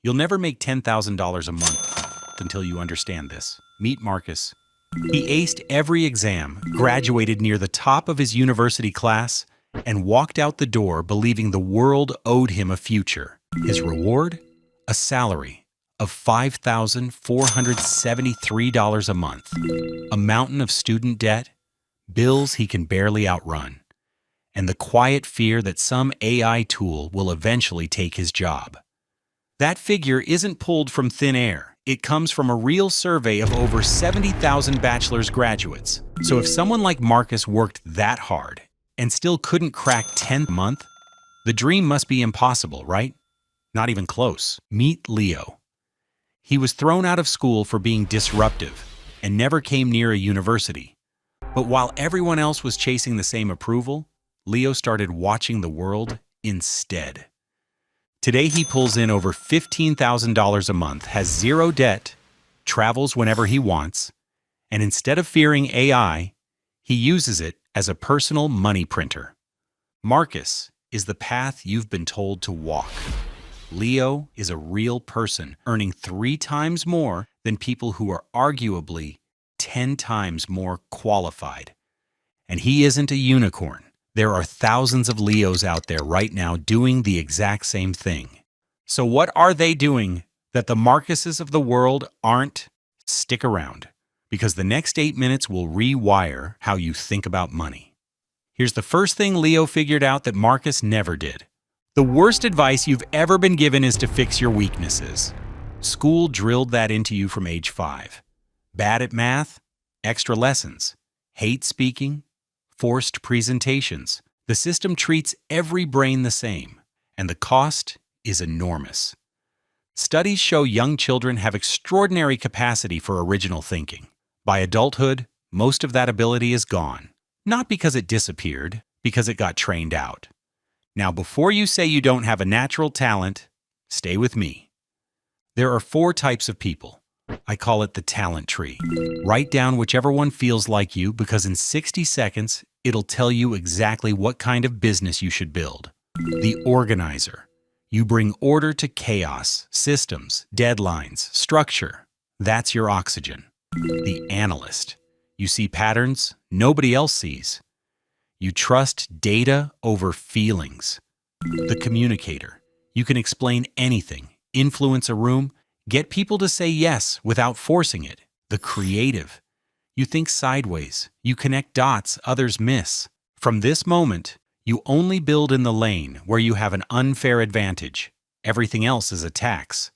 You'll never make $10,000 a month until you understand this. Meet Marcus. He aced every exam, graduated near the top of his university class, and walked out the door believing the world owed him a future. His reward? A salary of $5,473 a month, a mountain of student debt, bills he can barely outrun, and the quiet fear that some AI tool will eventually take his job. That figure isn't pulled from thin air. It comes from a real survey of over 70,000 bachelor's graduates. So if someone like Marcus worked that hard and still couldn't crack 10th month, the dream must be impossible, right? Not even close. Meet Leo. He was thrown out of school for being disruptive and never came near a university. But while everyone else was chasing the same approval, Leo started watching the world instead. Today he pulls in over $15,000 a month, has zero debt, travels whenever he wants, and instead of fearing AI, he uses it as a personal money printer. Marcus is the path you've been told to walk. Leo is a real person, earning 3 times more than people who are arguably 10 times more qualified. And he isn't a unicorn. There are thousands of Leos out there right now doing the exact same thing. So what are they doing that the Marcuses of the world aren't? Stick around, because the next 8 minutes will rewire how you think about money. Here's the first thing Leo figured out that Marcus never did. The worst advice you've ever been given is to fix your weaknesses. School drilled that into you from age 5. Bad at math? Extra lessons. Hate speaking? Forced presentations. The system treats every brain the same, and the cost is enormous. Studies show young children have extraordinary capacity for original thinking. By adulthood, most of that ability is gone. Not because it disappeared, because it got trained out. Now, before you say you don't have a natural talent, stay with me. There are 4 types of people. I call it the talent tree. Write down whichever one feels like you, because in 60 seconds, it'll tell you exactly what kind of business you should build. The organizer. You bring order to chaos, systems, deadlines, structure. That's your oxygen. The analyst. You see patterns nobody else sees. You trust data over feelings. The communicator. You can explain anything, influence a room, get people to say yes without forcing it. The creative. You think sideways. You connect dots others miss. From this moment, you only build in the lane where you have an unfair advantage. Everything else is a tax.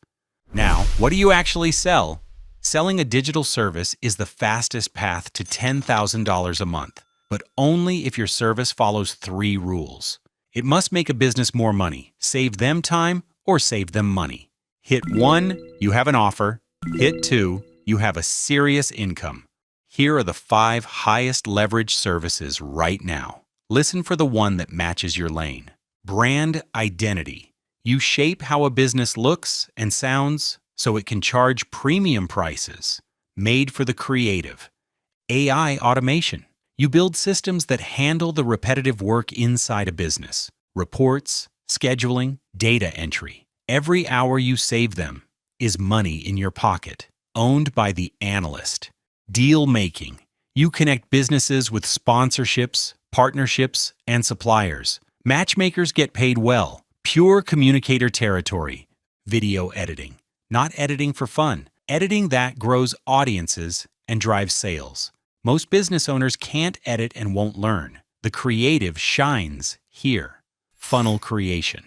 Now, what do you actually sell? Selling a digital service is the fastest path to $10,000 a month, but only if your service follows 3 rules. It must make a business more money, save them time, or save them money. Hit 1, you have an offer. Hit 2, you have a serious income. Here are the 5 highest leverage services right now. Listen for the one that matches your lane. Brand identity. You shape how a business looks and sounds so it can charge premium prices. Made for the creative. AI automation. You build systems that handle the repetitive work inside a business. Reports, scheduling, data entry. Every hour you save them is money in your pocket. Owned by the analyst. Deal making. You connect businesses with sponsorships, partnerships, and suppliers. Matchmakers get paid well. Pure communicator territory. Video editing. Not editing for fun. Editing that grows audiences and drives sales. Most business owners can't edit and won't learn. The creative shines here. Funnel creation.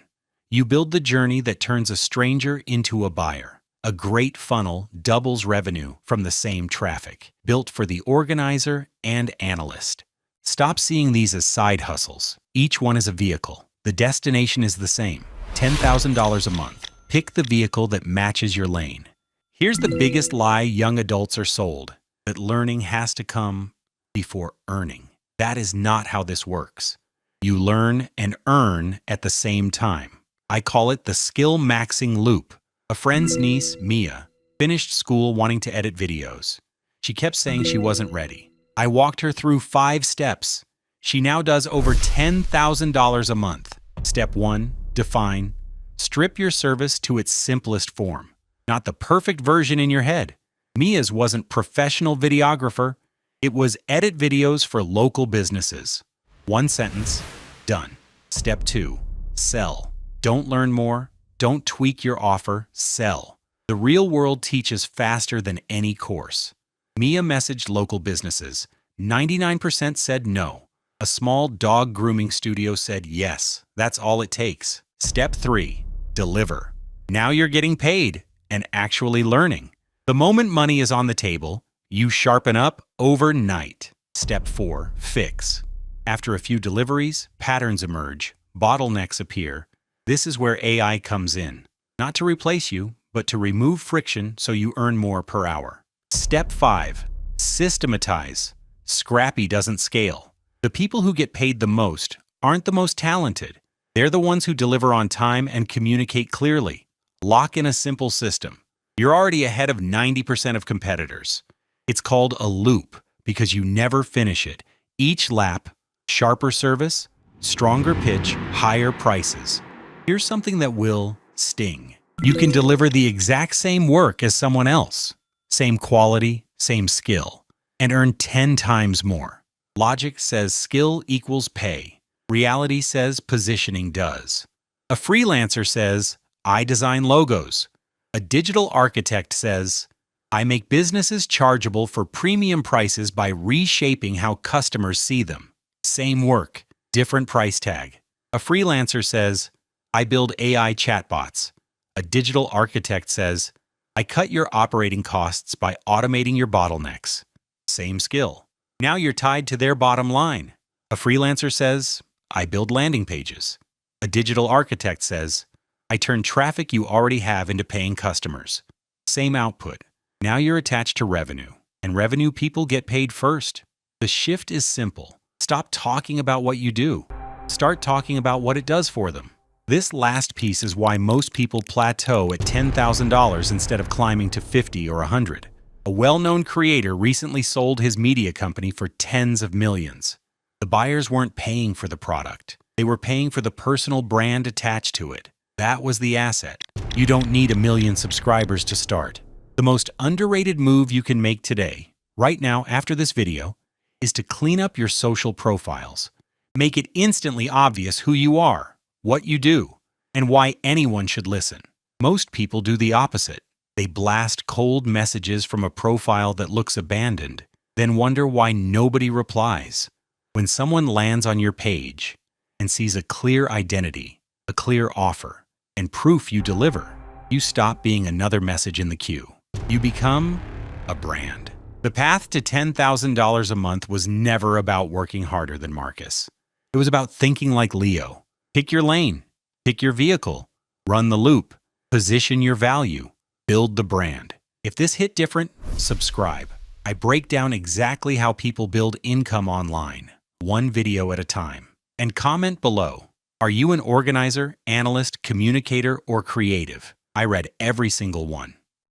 You build the journey that turns a stranger into a buyer. A great funnel doubles revenue from the same traffic. Built for the organizer and analyst. Stop seeing these as side hustles. Each one is a vehicle. The destination is the same. $10,000 a month. Pick the vehicle that matches your lane. Here's the biggest lie young adults are sold. That learning has to come before earning. That is not how this works. You learn and earn at the same time. I call it the skill maxing loop. A friend's niece, Mia, finished school wanting to edit videos. She kept saying she wasn't ready. I walked her through 5 steps. She now does over $10,000 a month. Step 1, define. Strip your service to its simplest form, not the perfect version in your head. Mia's wasn't professional videographer. It was edit videos for local businesses. One sentence, done. Step 2, sell. Don't learn more. Don't tweak your offer. Sell. The real world teaches faster than any course. Mia messaged local businesses. 99% said no. A small dog grooming studio said yes. That's all it takes. Step 3, deliver. Now you're getting paid and actually learning. The moment money is on the table, you sharpen up overnight. Step 4, fix. After a few deliveries, patterns emerge, bottlenecks appear. This is where AI comes in. Not to replace you, but to remove friction so you earn more per hour. Step 5, systematize. Scrappy doesn't scale. The people who get paid the most aren't the most talented. They're the ones who deliver on time and communicate clearly. Lock in a simple system. You're already ahead of 90% of competitors. It's called a loop because you never finish it. Each lap, sharper service, stronger pitch, higher prices. Here's something that will sting. You can deliver the exact same work as someone else, same quality, same skill, and earn 10 times more. Logic says skill equals pay. Reality says positioning does. A freelancer says, I design logos. A digital architect says, I make businesses chargeable for premium prices by reshaping how customers see them. Same work, different price tag. A freelancer says, I build AI chatbots. A digital architect says, I cut your operating costs by automating your bottlenecks. Same skill. Now you're tied to their bottom line. A freelancer says, I build landing pages. A digital architect says, I turn traffic you already have into paying customers. Same output. Now you're attached to revenue, and revenue people get paid first. The shift is simple. Stop talking about what you do. Start talking about what it does for them. This last piece is why most people plateau at $10,000 instead of climbing to 50 or 100. A well-known creator recently sold his media company for tens of millions. The buyers weren't paying for the product. They were paying for the personal brand attached to it. That was the asset. You don't need 1 million subscribers to start. The most underrated move you can make today, right now after this video, is to clean up your social profiles. Make it instantly obvious who you are, what you do, and why anyone should listen. Most people do the opposite. They blast cold messages from a profile that looks abandoned, then wonder why nobody replies. When someone lands on your page and sees a clear identity, a clear offer, and proof you deliver, you stop being another message in the queue. You become a brand. The path to $10,000 a month was never about working harder than Marcus. It was about thinking like Leo. Pick your lane, pick your vehicle, run the loop, position your value, build the brand. If this hit different, subscribe. I break down exactly how people build income online, one video at a time. And comment below. Are you an organizer, analyst, communicator, or creative? I read every single one.